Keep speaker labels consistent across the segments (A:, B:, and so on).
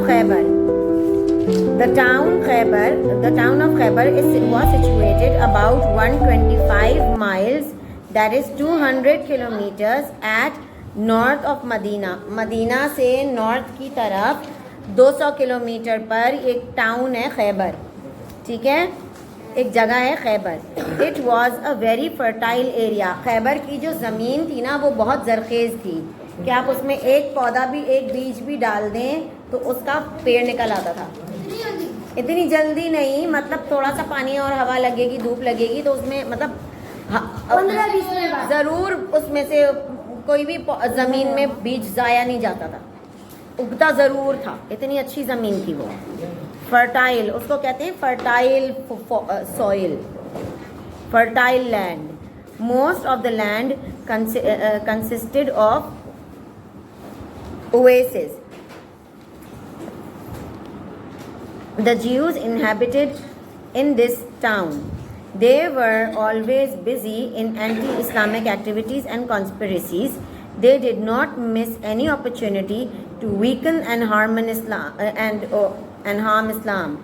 A: Khyber. The town of Khyber was situated about 125 miles, that is 200 kilometers at north of Medina. مدینہ سے north کی طرف 200 kilometre پر ایک town ہے خیبر. ٹھیک ہے, ایک جگہ ہے خیبر. It was a very fertile area. خیبر کی جو زمین تھی نا وہ بہت زرخیز تھی کہ آپ اس میں ایک پودا بھی, ایک بیج بھی ڈال دیں تو اس کا پیڑ نکل آتا تھا. اتنی جلدی نہیں, مطلب تھوڑا سا پانی اور ہوا لگے گی, دھوپ لگے گی تو اس میں مطلب ضرور اس میں سے کوئی بھی زمین میں بیج ضائع نہیں جاتا تھا, اگتا ضرور تھا. اتنی اچھی زمین تھی وہ. فرٹائل, اس کو کہتے ہیں fertile soil, fertile land. Most of the land consisted of oases. The Jews inhabited in this town. They were always busy in anti-Islamic activities and conspiracies. They did not miss any opportunity to weaken and harm Islam and harm Islam.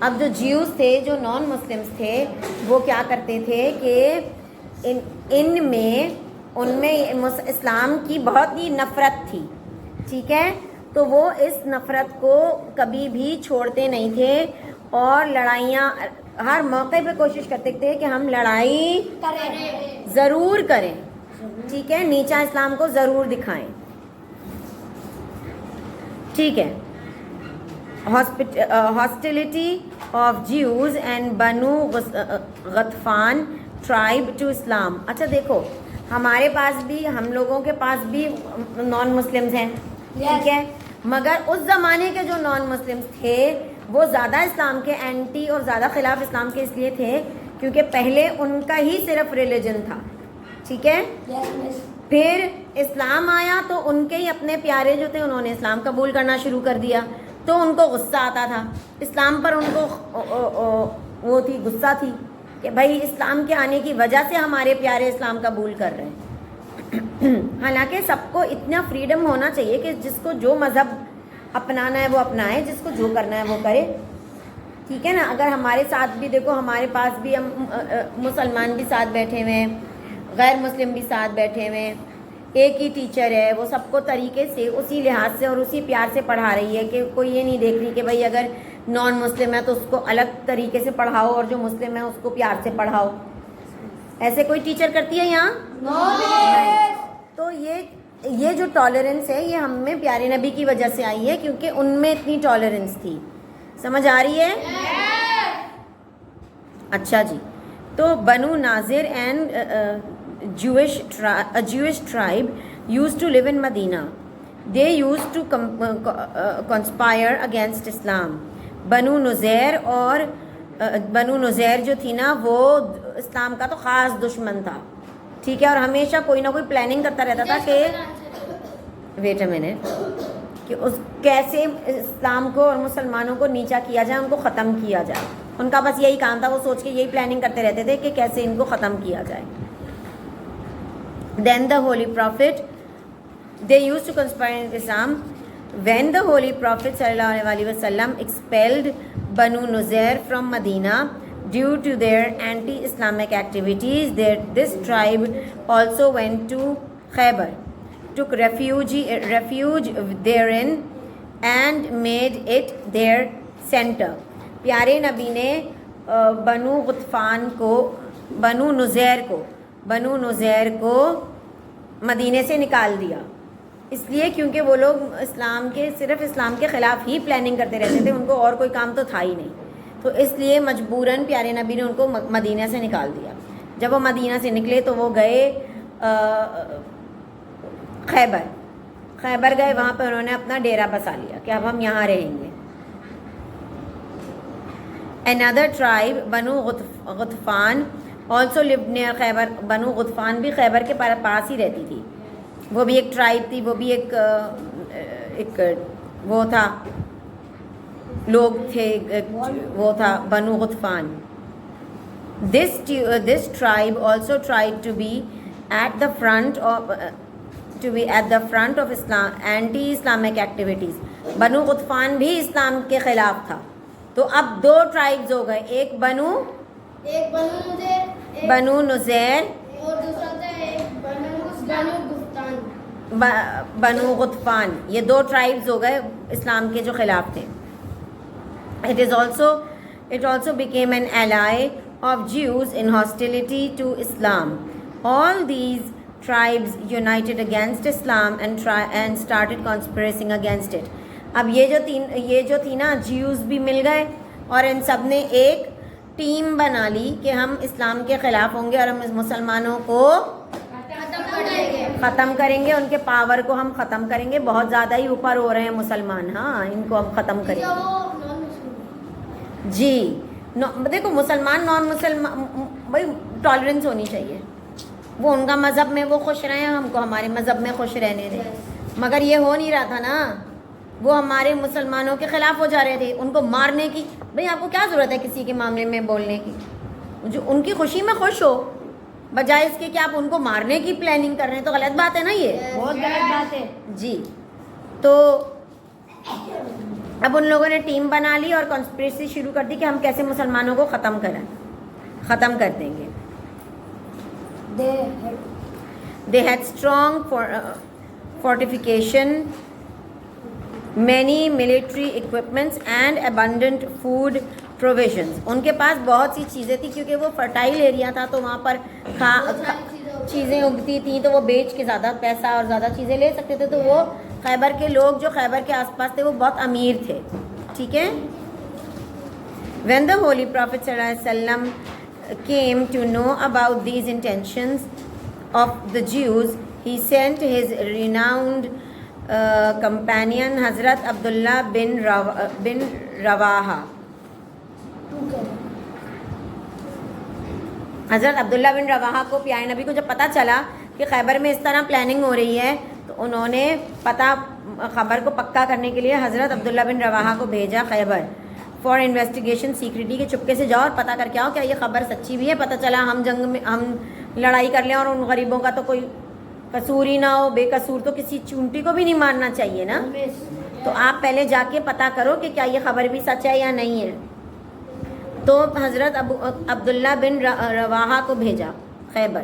A: اب جو Jews تھے, جو non Muslims تھے, وہ کیا کرتے تھے کہ ان میں اسلام کی بہت ہی نفرت تھی. ٹھیک ہے, تو وہ اس نفرت کو کبھی بھی چھوڑتے نہیں تھے اور لڑائیاں ہر موقع پہ کوشش کرتے تھے کہ ہم لڑائی ضرور کریں. ٹھیک ہے, نیچا اسلام کو ضرور دکھائیں. ٹھیک ہے. ہاسٹیلٹی آف جیوز اینڈ بنو غطفان ٹرائب ٹو اسلام. اچھا دیکھو, ہمارے پاس بھی, ہم لوگوں کے پاس بھی نان مسلمز ہیں. ٹھیک ہے, مگر اس زمانے کے جو نان مسلمس تھے وہ زیادہ اسلام کے اینٹی اور زیادہ خلاف اسلام کے اس لیے تھے کیونکہ پہلے ان کا ہی صرف ریلیجن تھا. ٹھیک ہے, پھر اسلام آیا تو ان کے ہی اپنے پیارے جو تھے انہوں نے اسلام قبول کرنا شروع کر دیا, تو ان کو غصہ آتا تھا اسلام پر. ان کو وہ تھی, غصہ تھی کہ بھائی اسلام کے آنے کی وجہ سے ہمارے پیارے اسلام قبول کر رہے ہیں. حالانکہ سب کو اتنا فریڈم ہونا چاہیے کہ جس کو جو مذہب اپنانا ہے وہ اپنائے, جس کو جو کرنا ہے وہ کرے. ٹھیک ہے نا. اگر ہمارے ساتھ بھی دیکھو, ہمارے پاس بھی ہم مسلمان بھی ساتھ بیٹھے ہوئے ہیں, غیر مسلم بھی ساتھ بیٹھے ہوئے ہیں, ایک ہی ٹیچر ہے, وہ سب کو طریقے سے اسی لحاظ سے اور اسی پیار سے پڑھا رہی ہے کہ کوئی یہ نہیں دیکھ رہی کہ بھائی اگر نان مسلم ہے تو اس کو الگ طریقے سے پڑھاؤ اور جو مسلم ہے اس کو پیار سے پڑھاؤ. ایسے کوئی ٹیچر کرتی ہے یہاں؟ نہیں. تو یہ جو ٹالرنس ہے یہ ہم میں پیارے نبی کی وجہ سے آئی ہے کیونکہ ان میں اتنی ٹالرنس تھی. سمجھ آ رہی ہے؟ اچھا جی. تو بنو ناظر and Jewish tribe used to live in Medina. They used to conspire against Islam. بنو نذیر اور بنو نذیر جو تھی نا وہ اسلام کا تو خاص دشمن تھا. ٹھیک ہے, اور ہمیشہ کوئی نہ کوئی پلاننگ کرتا رہتا تھا کہ ویٹ اے منٹ, کہ اس کیسے اسلام کو اور مسلمانوں کو نیچا کیا جائے, ان کو ختم کیا جائے. ان کا بس یہی کام تھا, وہ سوچ کے یہی پلاننگ کرتے رہتے تھے کہ کیسے ان کو ختم کیا جائے. Then the Holy Prophet, they used to conspire in Islam. When the Holy Prophet sallallahu alaihi wasallam expelled Banu Nuzair from Medina due to their anti-Islamic activities, this tribe also went to Khaybar, took refuge therein and made it their center. پیارے نبی نے بنو غطفان کو, بنو نذیر کو مدینے سے نکال دیا. اس لیے کیونکہ وہ لوگ صرف اسلام کے خلاف ہی پلاننگ کرتے رہتے تھے, ان کو اور کوئی کام تو تھا ہی نہیں. تو اس لیے مجبوراً پیارے نبی نے ان کو مدینہ سے نکال دیا. جب وہ مدینہ سے نکلے تو وہ گئے خیبر گئے, وہاں پہ انہوں نے اپنا ڈیرا بسا لیا کہ اب ہم یہاں رہیں گے. Another tribe, Banu Ghatfan, also lived near Khaybar. بنو غطفان بھی خیبر کے پاس ہی رہتی تھی. وہ بھی ایک ٹرائب تھی, وہ بھی ایک وہ تھا, لوگ تھے, وہ تھا بنو غطفان. This tribe also tried to be at the front of Islam, anti-Islamic activities. بنو غطفان بھی اسلام کے خلاف تھا. تو اب 2 ٹرائبز ہو گئے, ایک بنو نذیر
B: اور دوسرا تھا
A: بنو غطفان. یہ 2 ٹرائبز ہو گئے اسلام کے جو خلاف تھے. It also became an ally of Jews in hostility to Islam. All these tribes united against Islam and started conspiring against it. اب یہ جو تھی نا, جیوز بھی مل گئے اور ان سب نے ایک ٹیم بنا لی کہ ہم اسلام کے خلاف ہوں گے اور ہم مسلمانوں کو ختم کریں گے, ان کے پاور کو ہم ختم کریں گے. بہت زیادہ ہی اوپر ہو رہے ہیں مسلمان, ہاں ان کو ہم ختم کریں گے. جی دیکھو مسلمان نان مسلمان بھائی ٹالرنس ہونی چاہیے. وہ ان کا مذہب میں وہ خوش رہے ہیں, ہم کو ہمارے مذہب میں خوش رہنے دیں. مگر یہ ہو نہیں رہا تھا نا, وہ ہمارے مسلمانوں کے خلاف ہو جا رہے تھے, ان کو مارنے کی. بھئی آپ کو کیا ضرورت ہے کسی کے معاملے میں بولنے کی؟ جو ان کی خوشی میں خوش ہو, بجائے اس کے کہ آپ ان کو مارنے کی پلاننگ کر رہے ہیں. تو غلط بات ہے نا, یہ بہت غلط بات ہے. جی تو اب ان لوگوں نے ٹیم بنا لی اور کانسپریسی شروع کر دی کہ ہم کیسے مسلمانوں کو ختم کر دیں گے. They had strong fortification, many military equipments and abundant food provisions. ان کے پاس بہت سی چیزیں تھیں کیونکہ وہ فرٹائل ایریا تھا, تو وہاں پر چیزیں اگتی تھیں, تو وہ بیچ کے زیادہ پیسہ اور زیادہ چیزیں لے سکتے تھے. تو وہ خیبر کے لوگ جو خیبر کے آس پاس تھے وہ بہت امیر تھے. ٹھیک ہے. When the Holy Prophet صلی اللہ علیہ وسلم came to know about these intentions of the Jews, he sent his renowned companion Hazrat Abdullah bin Rawaha. حضرت عبداللہ بن رواحہ کو, پیارے نبی کو جب پتہ چلا کہ خیبر میں اس طرح پلاننگ ہو رہی ہے, تو انہوں نے خبر کو پکا کرنے کے لیے حضرت عبداللہ بن رواحہ کو بھیجا خیبر فار انویسٹیگیشن سیکریٹی, کہ چپکے سے جاؤ اور پتہ کر کے آؤ کیا یہ خبر سچی بھی ہے. پتہ چلا ہم جنگ میں ہم لڑائی کر لیں اور ان غریبوں کا تو کوئی قصور ہی نہ ہو, بے قصور تو کسی چونٹی کو بھی نہیں مارنا چاہیے نا. تو آپ پہلے جا کے پتہ کرو کہ کیا یہ خبر بھی سچ ہے یا نہیں ہے. تو حضرت عبداللہ بن رواحہ کو بھیجا خیبر.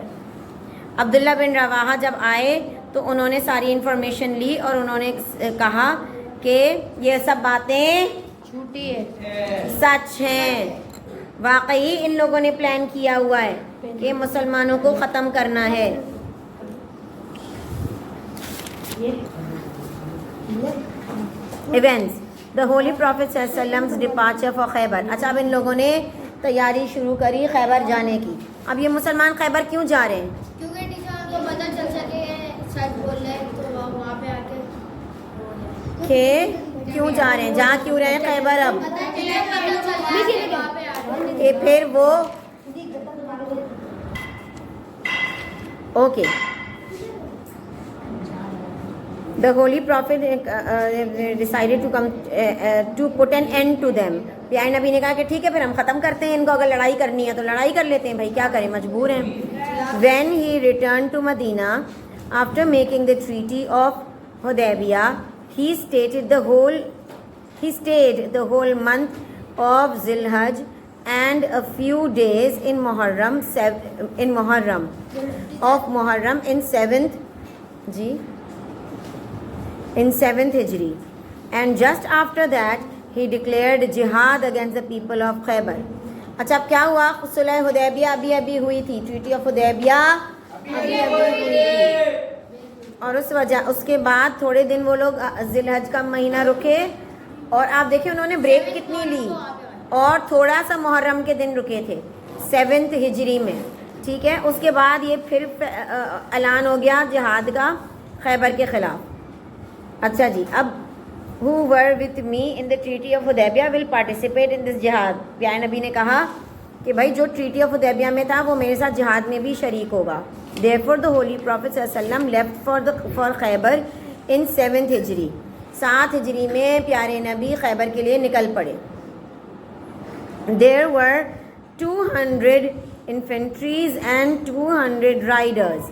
A: عبداللہ بن رواحہ جب آئے تو انہوں نے ساری انفارمیشن لی اور انہوں نے کہا کہ یہ سب باتیں
B: جھوٹی ہے,
A: سچ ہیں. واقعی ان لوگوں نے پلان کیا ہوا ہے کہ مسلمانوں کو ختم کرنا ہے. ایونٹس دا ہولی پروفیٹ صلی اللہ علیہ وسلم ڈپارچر فار خیبر. اچھا اب ان لوگوں نے تیاری شروع کری خیبر جانے کی. اب یہ مسلمان خیبر کیوں جا رہے ہیں؟
B: کیونکہ ٹیچر کو پتہ چل سکے سچ بول رہے ہیں, تو وہاں پہ آ کے
A: کہ کیوں جا رہے ہیں, جہاں کیوں رہے ہیں خیبر. اب کہ پھر وہ okay The Holy Prophet decided to come to put an end to them. پیارے نبی نے کہا کہ ٹھیک ہے پھر ہم ختم کرتے ہیں ان کو, اگر لڑائی کرنی ہے تو لڑائی کر لیتے ہیں بھائی, کیا کریں مجبور ہیں. When he returned to Medina after making the treaty of Hudaybiyah, he stayed the whole month of Zilhaj and a few days in Muharram in 7th Hijri, and just after that he declared jihad against the people of Khaybar. اچھا اب کیا ہوا, صلح حدیبیہ ابھی ہوئی تھی, treaty of حدیبیہ ابھی ہوئی تھی, اور اس کے بعد تھوڑے دن وہ لوگ ذی الحج کا مہینہ رکے, اور آپ دیکھیں انہوں نے بریک کتنی لی, اور تھوڑا سا محرم کے دن رکے تھے 7th ہجری میں. ٹھیک ہے, اس کے بعد یہ پھر اعلان ہو گیا جہاد کا خیبر کے خلاف. اچھا جی, اب who were with me in the treaty of Hudaybiyah will participate in this jihad. پیارے نبی نے کہا کہ بھائی جو ٹریٹی آف حدیبیہ میں تھا وہ میرے ساتھ جہاد میں بھی شریک ہوگا. Therefore the Holy Prophet صلی اللہ علیہ وسلم left for Khaybar in 7th ہجری. 7 ہجری میں پیارے نبی خیبر کے لیے نکل پڑے. There were 200 infantries and 200 riders.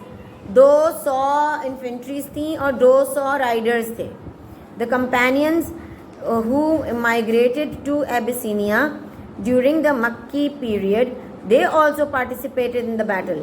A: 200 انفینٹریز تھیں اور 200 رائڈرز تھے. The companions who migrated to Abyssinia during the Makki period, they also participated in the battle.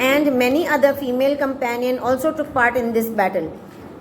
A: And many other female companion also took part in this battle.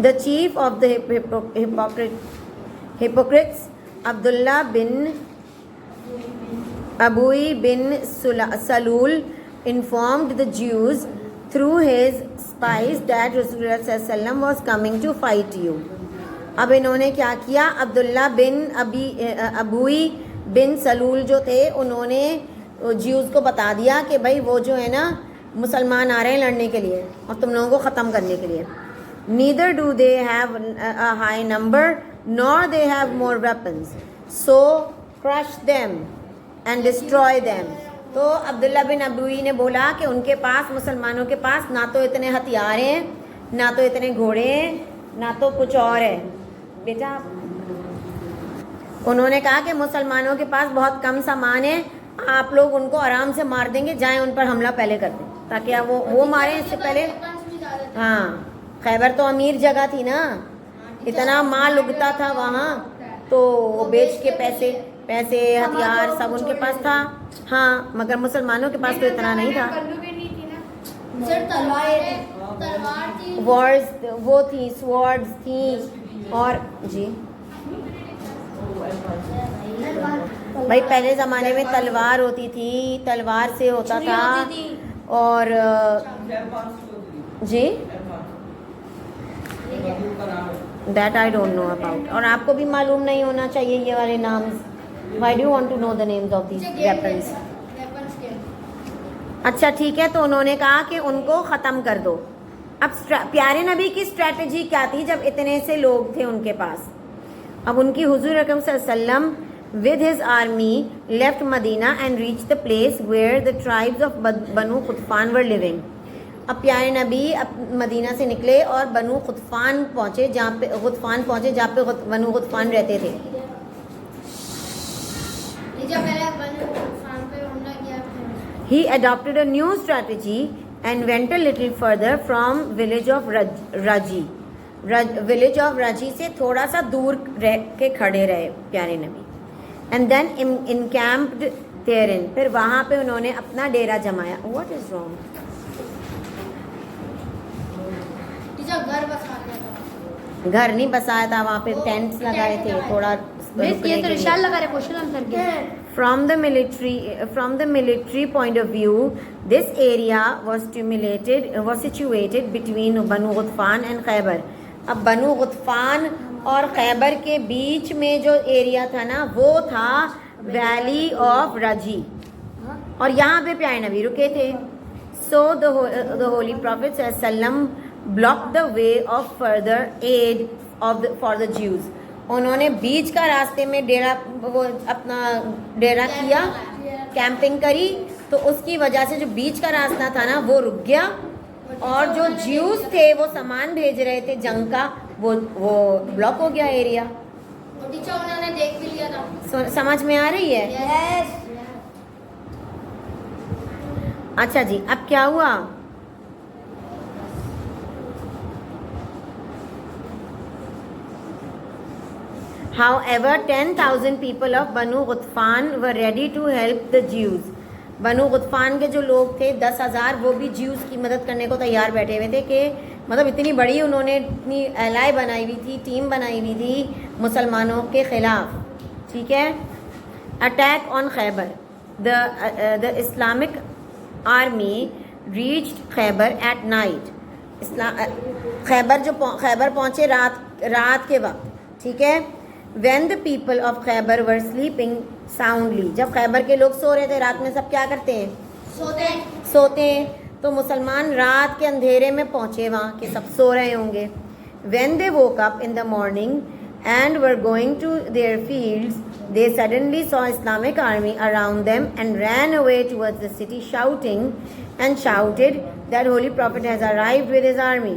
A: The chief of the hypocrites, Abdullah bin Abui bin Salul, informed the Jews through his spies that Rasulullah sallallahu alaihi wasallam was coming to fight you. اب انہوں نے کیا کیا؟ عبداللہ بن ابوئی بن سلول جو تھے انہوں نے Jews کو بتا دیا کہ بھائی وہ جو ہے نا مسلمان آ رہے ہیں لڑنے کے لیے اور تم لوگوں کو ختم کرنے کے لیے. neither do they have a high number nor they have more weapons, so crush them and destroy them. تو عبداللہ بن ابوئی نے بولا کہ ان کے پاس، مسلمانوں کے پاس نہ تو اتنے ہتھیار ہیں، نہ تو اتنے گھوڑے ہیں، نہ تو کچھ اور ہے. بیٹا انہوں نے کہا کہ مسلمانوں کے پاس بہت کم سامان ہے، آپ لوگ ان کو آرام سے مار دیں گے، جائیں ان پر حملہ پہلے کر دیں تاکہ وہ ماریں اس سے پہلے. ہاں خیبر تو امیر جگہ تھی نا، اتنا مال اگتا تھا وہاں، تو وہ بیچ کے پیسے ہتھیار سب ان کے پاس تھا. ہاں مگر مسلمانوں کے پاس تو اتنا نہیں تھا. وارز وہ تھی، سوارڈز تھیں، اور جی بھائی پہلے زمانے میں تلوار ہوتی تھی، تلوار سے ہوتا تھا. اور جی that I don't know about, اور آپ کو بھی معلوم نہیں ہونا چاہیے یہ والے نامز. Why do you want to know the names of these weapons? اچھا ٹھیک ہے، تو انہوں نے کہا کہ ان کو ختم کر دو. اب پیارے نبی کی اسٹریٹجی کیا تھی جب اتنے سے لوگ تھے ان کے پاس؟ اب ان کی حضور اکرم صلی اللہ علیہ وسلم with his army left Medina and reached the place where the tribes of Banu Qutfan were living. اب پیارے نبی مدینہ سے نکلے اور بنو غطفان پہنچے، جہاں پہ بنو غطفان رہتے تھے. He adopted a new strategy and went a little further from village of Raji. Village of Raji سے تھوڑا سا دور رہ کے کھڑے رہے پیارے نبی. And then encamped therein. پھر وہاں پہ انہوں نے اپنا ڈیرا جمایا. What is wrong? گھر نہیں بسایا تھا، وہاں پہ ٹینٹس لگائے تھے تھوڑا. From the military point of view, this area was situated between Banu Ghatfan and Khaybar. اب بنو غطفان اور خیبر کے بیچ میں جو ایریا تھا نا وہ تھا ویلی آف رجی، اور یہاں پہ پیارے نبی رکے تھے. So the Holy Prophet صلی اللہ علیہ وسلم blocked the way of further aid for the Jews. انہوں نے بیچ کا راستے میں اپنا ڈیرا کیا، کیمپنگ کری، تو اس کی وجہ سے جو بیچ کا راستہ تھا نا وہ رک گیا، اور جو جیوز تھے وہ سامان بھیج رہے تھے جنگ کا، وہ بلاک ہو گیا ایریا.
B: انہوں نے دیکھ بھی لیا تھا.
A: سمجھ میں آ رہی ہے؟ اچھا جی، اب کیا ہوا؟ However, 10,000 people of Banu Ghatfan were ready to help the Jews. بنو غطفان کے جو لوگ تھے 10,000، وہ بھی جیوز کی مدد کرنے کو تیار بیٹھے ہوئے تھے، کہ مطلب اتنی بڑی انہوں نے اتنی الائی بنائی ہوئی تھی، ٹیم بنائی ہوئی تھی مسلمانوں کے خلاف. ٹھیک ہے. Attack on Khyber. the Islamic army reached Khyber at night. خیبر پہنچے رات کے وقت. ٹھیک ہے. when the people of Khaybar were sleeping soundly. جب خیبر کے لوگ سو رہے تھے، رات میں سب کیا کرتے ہیں؟ سوتے ہیں. تو مسلمان رات کے اندھیرے میں پہنچے وہاں کہ سب سو رہے ہوں گے. when they woke up in the morning and were going to their fields, They suddenly saw Islamic army around them and ran away towards the city shouting and shouted that Holy Prophet has arrived with his army.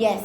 A: yes,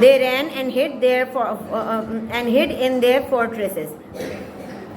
A: They ran and hid in their fortresses.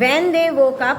A: When they woke up,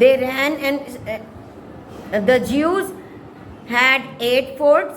A: They ran and the Jews had 8 forts.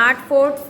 A: 8 forts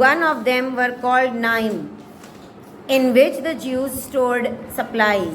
A: One of them were called Naim, in which the Jews stored supplies.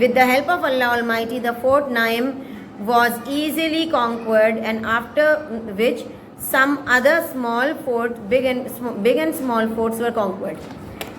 A: With the help of Allah Almighty, the fort Naim was easily conquered, and after which some other small forts, big and small forts were conquered.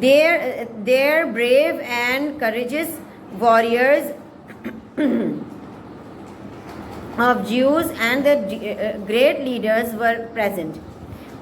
A: Their brave and courageous warriors of Jews and the great leaders were present.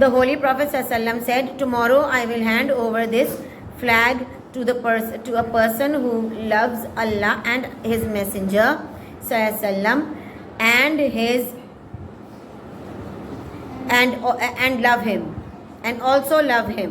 A: The Holy Prophet ﷺ said, "Tomorrow I will hand over this flag to a person who loves Allah and His Messenger ﷺ and love him and also love him."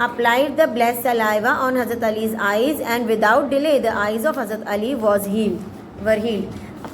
A: applied the blessed saliva on Hazrat Ali's eyes and without delay the eyes of Hazrat Ali were healed.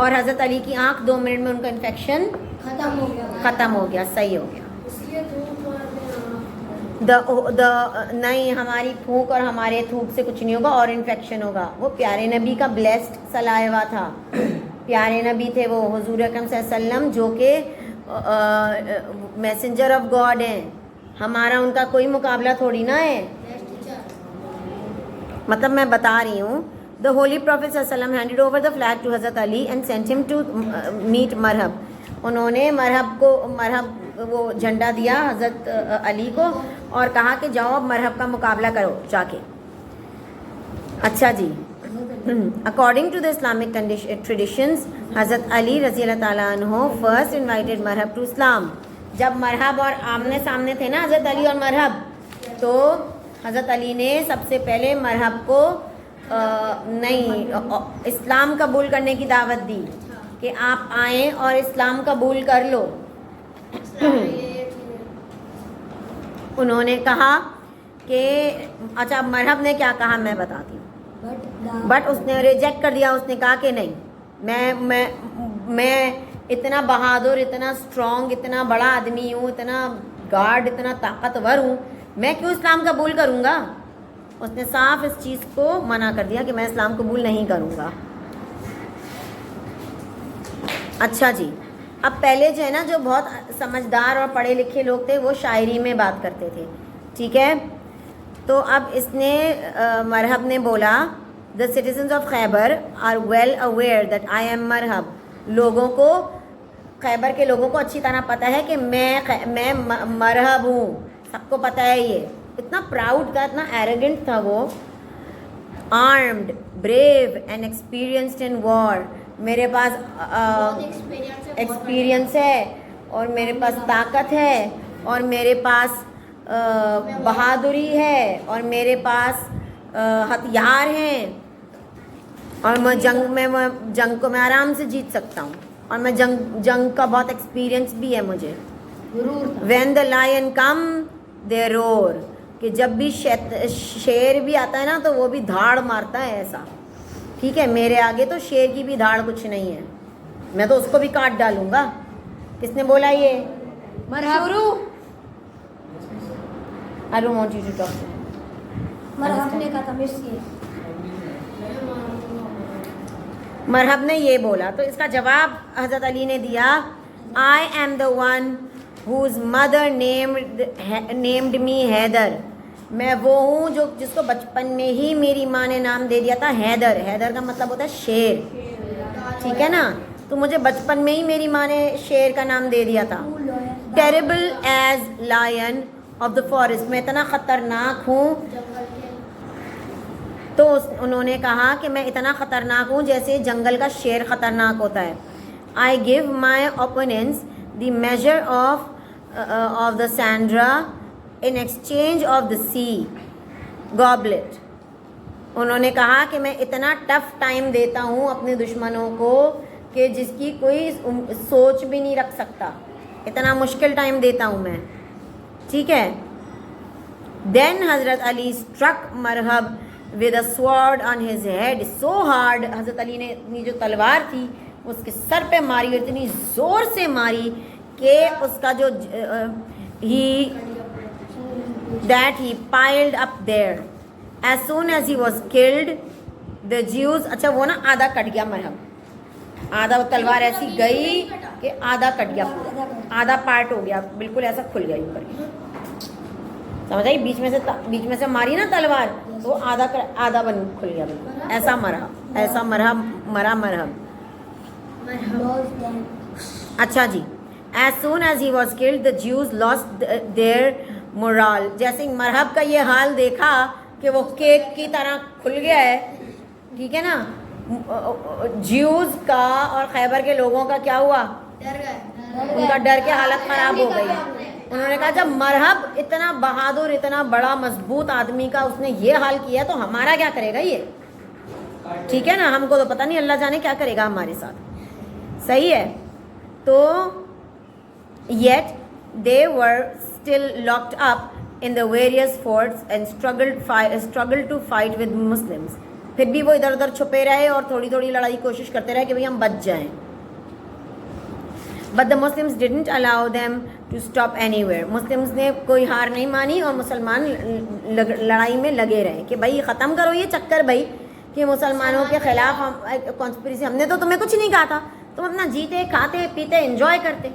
A: اور حضرت علی کی آنکھ 2 minute میں ان کا infection
B: ختم ہو گیا.
A: ختم ہو گیا, صحیح ہو گیا.
B: اس لیے دھوپ مارتے ہیں.
A: نہیں, ہماری پھونک اور ہمارے تھوک سے کچھ نہیں ہوگا اور انفیکشن ہوگا. وہ پیارے نبی کا بلیسڈ سلائیوا تھا. پیارے نبی تھے وہ حضور اکرم صلی اللہ علیہ وسلم, جو کہ میسنجر آف گاڈ ہیں. ہمارا ان کا کوئی مقابلہ تھوڑی نا ہے.
B: Next teacher.
A: مطلب میں بتا رہی ہوں, the holy prophet صلی اللہ علیہ وسلم handed over the flag to حضرت علی and sent him to meet مرحب. انہوں نے مرحب وہ جھنڈا دیا حضرت علی کو اور کہا کہ جاؤ اب مرحب کا مقابلہ کرو جا کے. اچھا جی, according to the Islamic traditions, حضرت علی رضی اللہ تعالیٰ عنہ first invited Marhab to Islam. جب مرحب اور آمنے سامنے تھے نا حضرت علی اور مرحب, تو حضرت علی نے سب سے پہلے مرحب کو اسلام قبول کرنے کی دعوت دی کہ آپ آئیں اور اسلام قبول کر لو. انہوں نے کہا کہ اچھا, مرحب نے کیا کہا میں بتاتی ہوں. بٹ اس نے ریجیکٹ کر دیا. اس نے کہا کہ نہیں, میں اتنا بہادر, اتنا اسٹرانگ, اتنا بڑا آدمی ہوں, اتنا گارڈ, اتنا طاقتور ہوں, میں کیوں اسلام قبول کروں گا. اس نے صاف اس چیز کو منع کر دیا کہ میں اسلام قبول نہیں کروں گا. اچھا جی, اب پہلے جو ہے نا, جو بہت سمجھدار اور پڑھے لکھے لوگ تھے وہ شاعری میں بات کرتے تھے, ٹھیک ہے. تو اب اس نے مرحب نے بولا, the citizens of Khyber are well aware that I am مرحب. لوگوں کو, خیبر کے لوگوں کو اچھی طرح پتہ ہے کہ میں مرحب ہوں, سب کو پتہ ہے. یہ اتنا پراؤڈ تھا, اتنا ایروگنٹ تھا وہ. armed, brave and experienced in war. میرے پاس ایکسپیرینس ہے اور میرے پاس طاقت ہے اور میرے پاس بہادری ہے اور میرے پاس ہتھیار ہیں اور میں جنگ کو میں آرام سے جیت سکتا ہوں اور میں جنگ کا بہت ایکسپیرینس بھی ہے مجھے. when the lion come they roar. کہ جب بھی شیر بھی آتا ہے نا تو وہ بھی دھاڑ مارتا ہے ایسا, ٹھیک ہے. میرے آگے تو شیر کی بھی دھاڑ کچھ نہیں ہے, میں تو اس کو بھی کاٹ ڈالوں گا. کس نے بولا یہ؟ مرحب. I don't want you to talk.
B: مرحب نے کہا تھا
A: مرحب نے یہ بولا, تو اس کا جواب حضرت علی نے دیا, I am the one whose mother named me Haider. میں وہ ہوں جس کو بچپن میں ہی میری ماں نے نام دے دیا تھا حیدر. حیدر کا مطلب ہوتا ہے شیر, ٹھیک ہے نا. تو مجھے بچپن میں ہی میری ماں نے شیر کا نام دے دیا تھا. Terrible as line of the forest. میں اتنا خطرناک ہوں. تو انہوں نے کہا کہ میں اتنا خطرناک ہوں جیسے جنگل کا شیر خطرناک ہوتا ہے. I give my opponents the major of the Sandra in exchange of the sea goblet. انہوں نے کہا کہ میں اتنا ٹف ٹائم دیتا ہوں اپنے دشمنوں کو کہ جس کی کوئی سوچ بھی نہیں رکھ سکتا. اتنا مشکل ٹائم دیتا ہوں میں, ٹھیک ہے. then حضرت علی struck Marhab with a sword on his head so hard. حضرت علی نے اپنی جو تلوار تھی اس کے سر پہ ماری اور اتنی زور سے ماری کہ اس کا جو that he piled up there. As soon as he was killed, the Jews, اچھا وہ نا آدھا کٹ گیا مرحب, آدھا وہ تلوار ایسی گئی کہ آدھا کٹ گیا, پورا آدھا پارٹ ہو گیا, بالکل ایسا کھل گیا اوپر, سمجھ آئی. بیچ میں سے ماری نا تلوار تو آدھا بن کھل گیا بالکل. ایسا مرا مرحب. اچھا جی, as soon as he was killed, the Jews lost their morale. جیسے مرحب کا یہ حال دیکھا کہ وہ کیک کی طرح کھل گیا ہے, ٹھیک ہے نا. جیوز کا اور خیبر کے لوگوں کا کیا ہوا, ان کا ڈر کے حالت خراب ہو گئی. انہوں نے کہا جب مرحب اتنا بہادر, اتنا بڑا مضبوط آدمی کا اس نے یہ حال کیا تو ہمارا کیا کرے گا یہ, ٹھیک ہے نا. ہم کو تو پتہ نہیں, اللہ جانے کیا کرے گا ہمارے ساتھ, صحیح ہے. تو yet they were still locked up in the various forts and struggled to fight with Muslims. پھر بھی وہ ادھر ادھر چھپے رہے اور تھوڑی تھوڑی لڑائی کی کوشش کرتے رہے کہ بھئی ہم بچ جائیں. But the Muslims didn't allow them to stop anywhere. Muslims نے کوئی ہار نہیں مانی اور مسلمان لڑائی میں لگے رہے کہ بھائی ختم کرو یہ چکر بھائی کہ مسلمانوں کے خلاف کانسپریسی. ہم نے تو تمہیں کچھ نہیں کہا تھا, تم اپنا جیتے کھاتے پیتے انجوائے کرتے,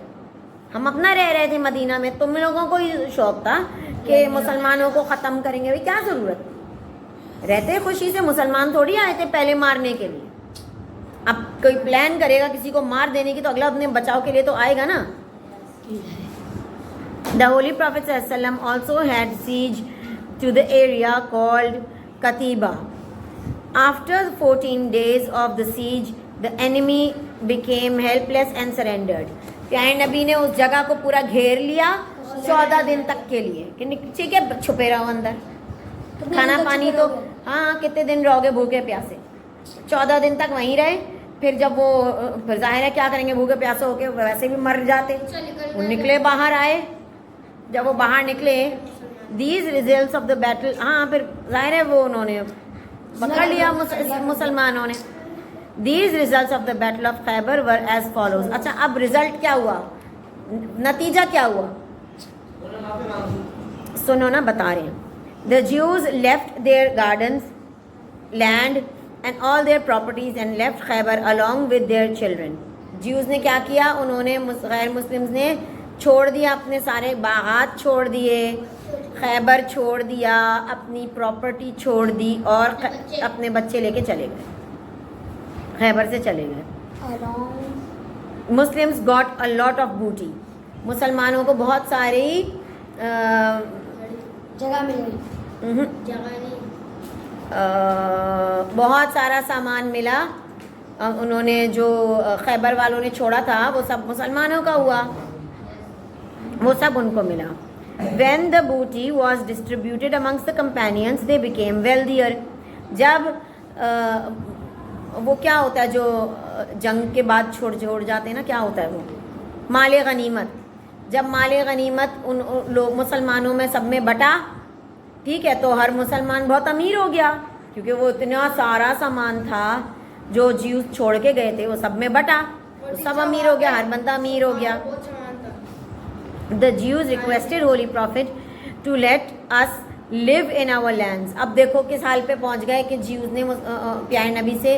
A: ہم اپنا رہ رہے تھے مدینہ میں, تم لوگوں کو ہی شوق تھا کہ مسلمانوں کو ختم کریں گے. بھائی کیا ضرورت, رہتے خوشی سے, مسلمان تھوڑی آئے تھے پہلے مارنے کے لیے. اب کوئی پلان کرے گا کسی کو مار دینے کی تو اگلا اپنے بچاؤ کے لیے تو آئے گا نا. The Holy Prophet ﷺ also had siege to the area called Katiba. After 14 days of the siege, the enemy became helpless and surrendered. پیارے نبی نے اس جگہ کو پورا گھیر لیا 14 دن تک کے لیے کہ ٹھیک ہے چھپے رہو اندر, کھانا پانی تو ہاں کتنے دن رہو گے بھوکے پیاسے, 14 دن تک وہیں رہے. پھر جب وہ پھر ظاہر ہے کیا کریں گے بھوکے پیاسے ہو کے, ویسے بھی مر جاتے. وہ نکلے باہر آئے, جب وہ باہر نکلے these results of the battle, ہاں پھر ظاہر ہے وہ انہوں نے پکڑ لیا مسلمانوں نے. These results of the battle of Khyber were as follows. اچھا اب رزلٹ کیا ہوا, نتیجہ کیا ہوا, سنو نا بتا رہے ہیں. The Jews left their gardens, land and all their properties and left Khaybar along with their children. Jews نے کیا کیا, انہوں نے غیر مسلمز نے چھوڑ دیا اپنے سارے باغات چھوڑ دیے, خیبر چھوڑ دیا, اپنی پراپرٹی چھوڑ دی اور اپنے بچے لے کے چلے گئے, خیبر سے چلے گئے. Muslims got a lot of booty. مسلمانوں کو بہت ساری
B: جگہ ملی, جگہ نہیں,
A: بہت سارا سامان ملا. انہوں نے جو خیبر والوں نے چھوڑا تھا وہ سب مسلمانوں کا ہوا, وہ سب ان کو ملا. When the booty was distributed amongst the companions, they became wealthier. جب وہ کیا ہوتا ہے جو جنگ کے بعد چھوڑ جاتے ہیں نا, کیا ہوتا ہے وہ مال غنیمت. جب مال غنیمت ان لوگ مسلمانوں میں سب میں بٹا, ٹھیک ہے, تو ہر مسلمان بہت امیر ہو گیا کیونکہ وہ اتنا سارا سامان تھا جو جیوز چھوڑ کے گئے تھے وہ سب میں بٹا, سب امیر ہو گیا, ہر بندہ امیر ہو گیا. The Jews requested Holy Prophet to let us live in our lands. اب دیکھو کس حال پہ پہنچ گئے کہ جیوز نے پیارے نبی سے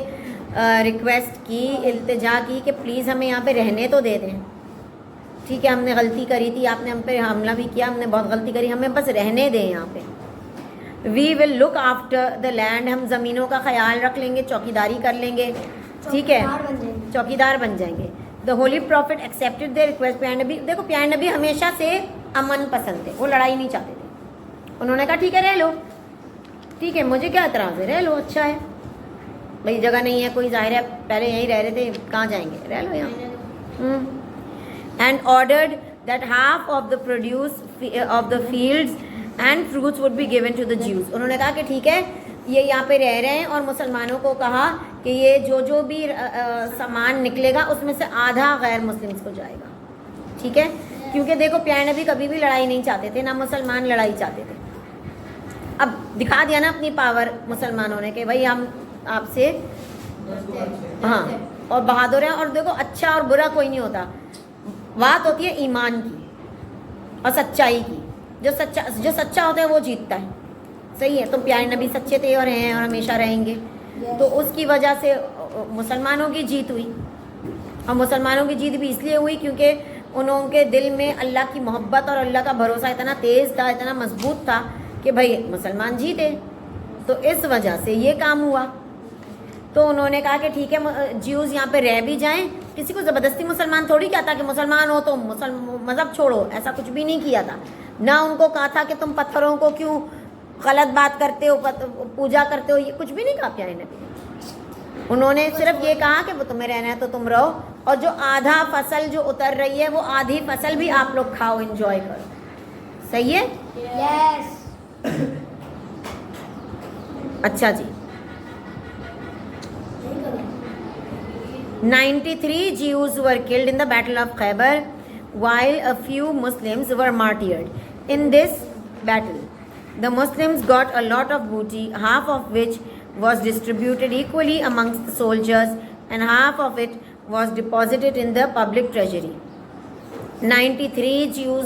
A: ریکویسٹ کی, التجا کی کہ پلیز ہمیں یہاں پہ رہنے تو دے دیں. ٹھیک ہے ہم نے غلطی کری تھی, آپ نے ہم پہ حملہ بھی کیا, ہم نے بہت غلطی کری, ہمیں بس رہنے دیں یہاں پہ. We will look after the land. ہم زمینوں کا خیال رکھ لیں گے, چوکیداری کر لیں گے, ٹھیک ہے, چوکیدار بن جائیں گے. The Holy Prophet accepted their request. پیارے نبی, دیکھو پیارے نبی ہمیشہ سے امن پسند تھے, وہ لڑائی نہیں چاہتے تھے. انہوں نے کہا ٹھیک ہے رہ لو, ٹھیک ہے مجھے کیا اعتراض ہے, رہ لو, اچھا ہے بھائی, جگہ نہیں ہے کوئی, ظاہر ہے پہلے یہیں رہ رہے تھے, کہاں جائیں گے, رہ لو یہاں. And ordered that half of the produce of the fields and fruits would be given to the Jews. انہوں نے کہا کہ ٹھیک ہے یہ یہاں پہ رہ رہے ہیں, اور مسلمانوں کو کہا کہ یہ جو بھی سامان نکلے گا اس میں سے آدھا غیر مسلمس کو جائے گا, ٹھیک ہے, کیونکہ دیکھو پیارے نبی کبھی بھی لڑائی نہیں چاہتے تھے, نہ مسلمان لڑائی چاہتے تھے. اب دکھا دیا نا اپنی پاور مسلمانوں نے کہ بھائی ہم آپ سے ہاں اور بہادر ہیں. اور دیکھو اچھا اور برا کوئی نہیں ہوتا, بات ہوتی ہے ایمان کی اور سچائی کی. جو سچا ہوتا ہے وہ جیتتا ہے, صحیح ہے. تو پیارے نبی سچے تھے اور ہیں اور ہمیشہ رہیں گے, تو اس کی وجہ سے مسلمانوں کی جیت ہوئی. اور مسلمانوں کی جیت بھی اس لیے ہوئی کیونکہ انہوں کے دل میں اللہ کی محبت اور اللہ کا بھروسہ اتنا تیز تھا, اتنا مضبوط تھا کہ بھائی مسلمان جیتے, تو اس وجہ سے یہ کام ہوا. تو انہوں نے کہا کہ ٹھیک ہے جیوز یہاں پہ رہ بھی جائیں, کسی کو زبردستی مسلمان تھوڑی کیا تھا کہ مسلمان ہو تو مذہب چھوڑو, ایسا کچھ بھی نہیں کیا تھا. نہ ان کو کہا تھا کہ تم پتھروں کو کیوں غلط بات کرتے ہو, پوجا کرتے ہو, یہ کچھ بھی نہیں کہا پیارے نبی نے. انہوں نے صرف یہ کہا کہ وہ تمہیں رہنا ہے تو تم رہو, اور جو آدھا فصل جو اتر رہی ہے وہ آدھی فصل بھی آپ لوگ کھاؤ, انجوائے کرو, صحیح ہے.
B: یس.
A: اچھا جی. 93 Jews were killed in the Battle of Khaybar, while a few Muslims were martyred. In this battle, the Muslims got a lot of booty, half of which was distributed equally amongst the soldiers and half of it was deposited in the public treasury. 93 Jews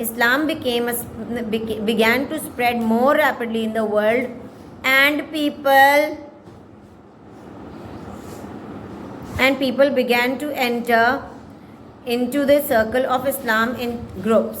A: Islam began to spread more rapidly in the world, and people began to enter into the circle of Islam in groups.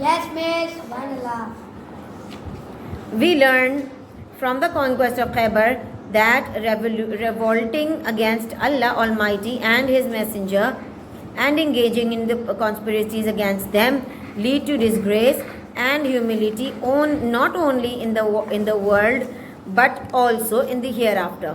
B: Yes, miss. Subhanallah.
A: We learn from the conquest of Khaybar that revolting against Allah Almighty and His Messenger and engaging in the conspiracies against them lead to disgrace and humility not only in the world but also in the hereafter.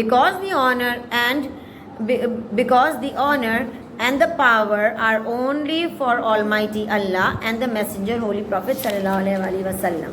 A: Because the honor and the power are only for Almighty Allah and the Messenger Holy Prophet sallallahu alaihi wasallam.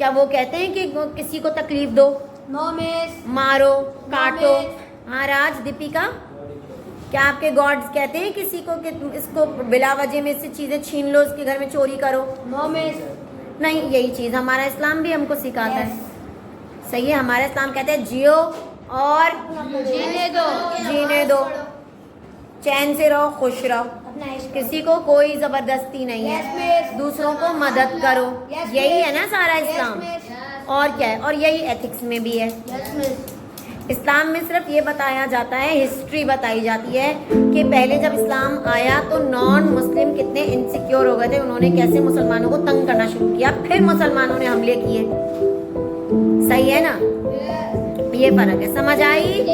A: کیا وہ کہتے ہیں کہ کسی کو تکلیف دو,
B: No, miss.
A: مارو, کاٹو؟
B: miss.
A: ہاں راج, دیپیکا, کیا آپ کے گاڈز کہتے ہیں کسی کو کہ اس کو بلا وجہ میں اس سے چیزیں چھین لو, اس کے گھر میں چوری کرو؟
B: No, miss.
A: نہیں, یہی چیز ہمارا اسلام بھی ہم کو سکھاتا ہے. صحیح ہے, ہمارا اسلام کہتا ہے جیو اور جینے دو, چین سے رہو, خوش رہو, کسی کو کوئی زبردستی نہیں ہے, دوسروں کو مدد کرو. یہی ہے نا سارا اسلام, اور کیا ہے, اور یہی ایتھکس میں بھی ہے.
B: Yes, miss.
A: اسلام میں صرف یہ بتایا جاتا ہے, ہسٹری بتائی جاتی ہے کہ پہلے جب اسلام آیا تو نان مسلم کتنے انسیکیور ہو گئے تھے, انہوں نے کیسے مسلمانوں کو تنگ کرنا شروع کیا, پھر مسلمانوں نے حملے کیے. صحیح ہے نا, یہ فرق ہے. سمجھ آئی؟